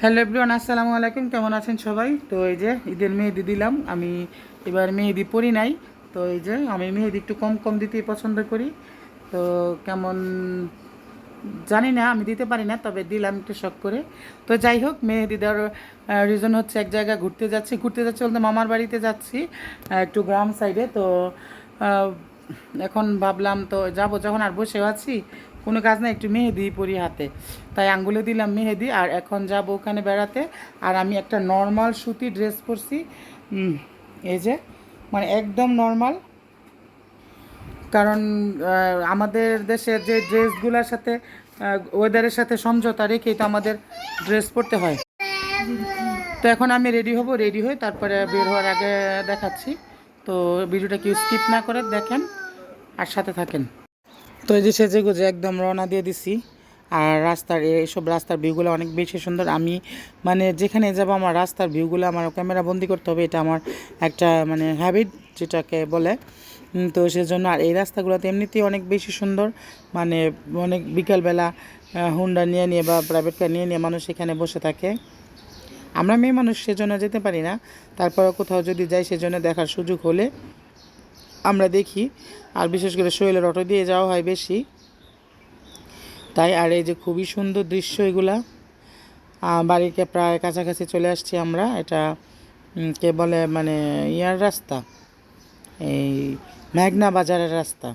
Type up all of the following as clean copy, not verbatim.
Hello everyone, আসসালামু আলাইকুম। কেমন আছেন সবাই? তো এই যে ঈদের মেহেদি দিলাম আমি। এবার মেহেদি পরি নাই, তো এই যে আমি মেহেদি একটু কম কম দিতেই পছন্দ করি। তো কেমন জানি না, আমি দিতে পারি না, তবে দিলাম একটু শখ করে। তো যাই হোক, মেহেদি দেওয়ার রিজন হচ্ছে এক জায়গায় ঘুরতে যাচ্ছি বলতে মামার বাড়িতে যাচ্ছি, একটু গ্রাম সাইডে। তো আহ, এখন ভাবলাম তো যাব, যখন আর বসে আছি কোনো কাজ না, একটু মেহেদি পরি হাতে, তাই আঙ্গুলে দিলাম মেহেদি। আর এখন যাব ওখানে বেড়াতে। আর আমি একটা নর্মাল সুতি ড্রেস পরছি, এই যে মানে একদম নর্মাল। কারণ আমাদের দেশের যে ড্রেসগুলোর সাথে ওয়েদারের সাথে সমঝোতা রেখেই তো আমাদের ড্রেস পরতে হয়। তো এখন আমি রেডি হব, রেডি হয়ে তারপরে বের হওয়ার আগে দেখাচ্ছি। তো ভিডিওটা কেউ স্কিপ না করে দেখেন আর সাথে থাকেন। তো এই যে সেজে গুজে একদম রওনা দিয়ে দিছি। আর এইসব রাস্তার ভিউগুলো অনেক বেশি সুন্দর। আমি মানে যেখানে যাব আমার রাস্তার ভিউগুলো আমার ক্যামেরা বন্দি করতে হবে, এটা আমার একটা মানে হ্যাবিট যেটাকে বলে। তো সেজন্য আর এই রাস্তাগুলোতে এমনিতেই অনেক বেশি সুন্দর। মানে অনেক বিকালবেলা হুন্ডা নিয়ে নিয়ে বা প্রাইভেট কার নিয়ে নিয়ে মানুষ এখানে বসে থাকে। আমরা মেয়ে মানুষ সেজন্য যেতে পারি না, তারপরে কোথাও যদি যাই সেজন্য দেখার সুযোগ হলে আমরা দেখি। আর বিশেষ করে শৈলের অটো দিয়ে যাওয়া হয় বেশি, তাই। আর এই যে খুবই সুন্দর দৃশ্য এগুলা। বাড়িকে প্রায় কাছাকাছি চলে আসছি আমরা। এটা কে বলে মানে ইয়ার রাস্তা, এই মেঘনা বাজারের রাস্তা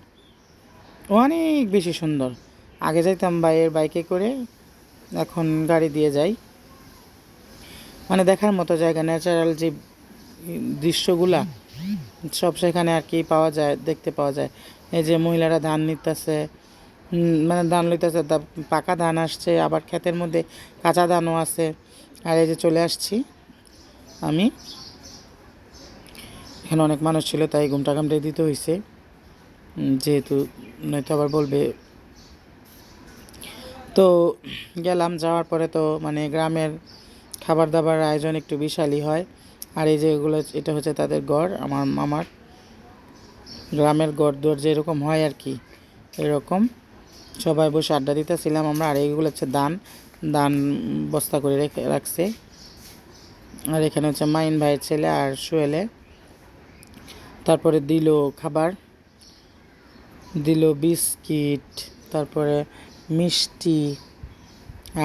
অনেক বেশি সুন্দর। আগে যাইতাম ভাইয়ের বাইকে করে, এখন গাড়ি দিয়ে যাই। মানে দেখার মতো জায়গা, ন্যাচারাল যে দৃশ্যগুলা সব সেখানে আর কি পাওয়া যায়, দেখতে পাওয়া যায়। এই যে মহিলারা ধান নিতেছে, মানে ধান লইতেছে, পাকা ধান আসছে, আবার ক্ষেতের মধ্যে কাঁচা ধানও আছে। আর এই যে চলে আসছি আমি। এখানে অনেক মানুষ ছিল তাই ঘুমটা ঘামটাই দিতে হয়েছে, যেহেতু নয়তো আবার বলবে। তো গেলাম, যাওয়ার পরে তো মানে গ্রামের খাবার দাবার আয়োজন একটু বিশালই হয়। আর এই যে এগুলো, এটা হচ্ছে তাদের গড়, আমার মামার গ্রামের গড় দোর যেরকম হয় আর কি, এরকম সবাই বসে আড্ডা দিতেছিলাম আমরা। আর এইগুলো হচ্ছে ধান ধান বস্তা করে রেখে রাখছে। আর এখানে হচ্ছে মাইন ভাইয়ের ছেলে আর সোহেলে। তারপরে দিল খাবার, দিল বিস্কিট, তারপরে মিষ্টি।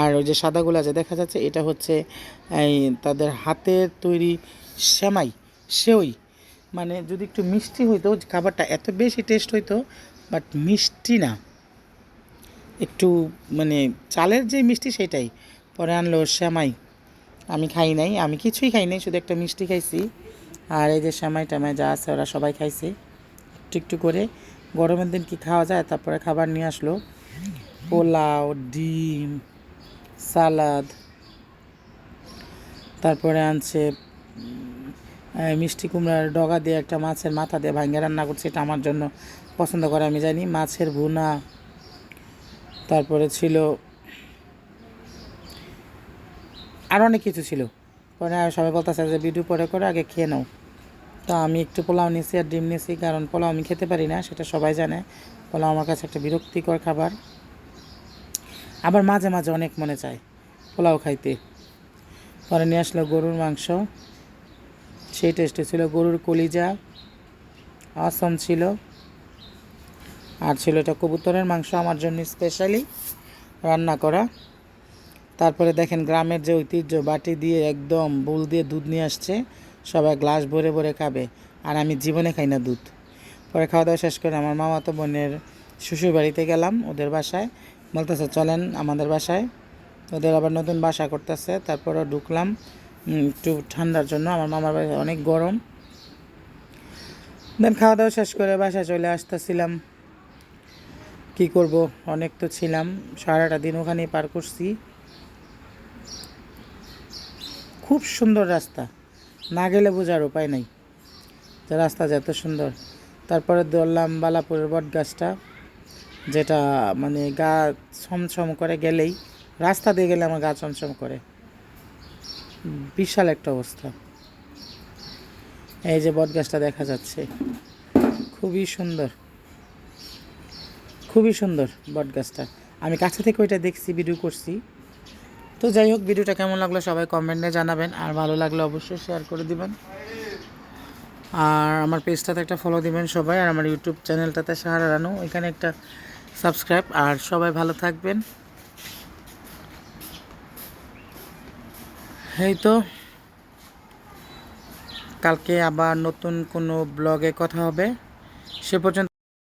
আর ওই যে সাদাগুলো যে দেখা যাচ্ছে, এটা হচ্ছে এই তাদের হাতের তৈরি সেমাই, সেওই। মানে যদি একটু মিষ্টি হইতো খাবারটা এত বেশি টেস্ট হইতো, বাট মিষ্টি না, একটু মানে চালের যে মিষ্টি সেটাই। পরে আনলো সেমাই, আমি খাই নাই, আমি কিছুই খাই নাই, শুধু একটা মিষ্টি খাইছি। আর এই যে সেমাই টেমাই যা আছে ওরা সবাই খাইছে একটু একটু করে। গরমের দিন কি খাওয়া যায়। তারপরে খাবার নিয়ে আসলো পোলাও, ডিম, সালাদ, তারপরে আনছে মিষ্টি কুমড়ার ডগা দিয়ে একটা মাছের মাথা দিয়ে ভাঙ্গে রান্না করছে, এটা আমার জন্য পছন্দ করে আমি জানি। মাছের ভুনা, তারপরে ছিল আর অনেক কিছু ছিল। পরে সবাই বলতেছে যে ভিডিও পরে করে আগে খেয়ে নাও। তো আমি একটু পোলাও নিয়েছি আর ডিম নিয়েছি, কারণ পোলাও আমি খেতে পারি না, সেটা সবাই জানে। পোলাও আমার কাছে একটা বিরক্তিকর খাবার। আবার মাঝে মাঝে অনেক মনে চায় পোলাও খাইতে। পরে নিয়ে আসলো গরুর মাংস, সেই টেস্টে ছিল। গরুর কলিজা অসম ছিল। আর ছিল এটা কবুতরের মাংস, আমার জন্য স্পেশালি রান্না করা। তারপরে দেখেন গ্রামের যে ঐতিহ্য, বাটি দিয়ে একদম বুল দিয়ে দুধ নিয়ে আসছে, সবাই গ্লাস ভরে ভরে খাবে। আর আমি জীবনে খাই না দুধ। পরে খাওয়া দাওয়া শেষ করে আমার মামাতো বোনের শ্বশুর বাড়িতে গেলাম, ওদের বাসায়। বলতেছে চলেন আমাদের বাসায়, ওদের আবার নতুন বাসা করতেছে। তারপরে ঢুকলাম একটু ঠান্ডার জন্য, আমার মামার বাড়ি অনেক গরম। দেন খাওয়া দাওয়া শেষ করে বাসায় চলে আসতেছিলাম। কি করব, অনেক তো ছিলাম, সারাটা দিন ওখানেই পার করছি। খুব সুন্দর রাস্তা, না গেলে বোঝার উপায় নাই যে রাস্তা যে এত সুন্দর। তারপরে ধরলাম বালাপুরের বট গাছটা, যেটা মানে গা ছমছম করে, গেলেই রাস্তা দিয়ে গেলে আমার গা ছমছম করে, বিশাল একটা অবস্থা। এই যে বট গাছটা দেখা যাচ্ছে, খুবই সুন্দর, খুবই সুন্দর বট গাছটা। আমি কাছে থেকে ওইটা দেখছি, ভিডিও করছি। তো যাই হোক, ভিডিওটা কেমন লাগলো সবাই কমেন্টে জানাবেন, আর ভালো লাগলে অবশ্যই শেয়ার করে দিবেন, আর আমার পেজটাতে একটা ফলো দিবেন সবাই, আর আমার ইউটিউব চ্যানেলটাতে সাহারা রানু, এখানে একটা সাবস্ক্রাইব। আর সবাই ভালো থাকবেন। এই তো, কালকে আবার নতুন কোনো ব্লগে কথা হবে, সে পর্যন্ত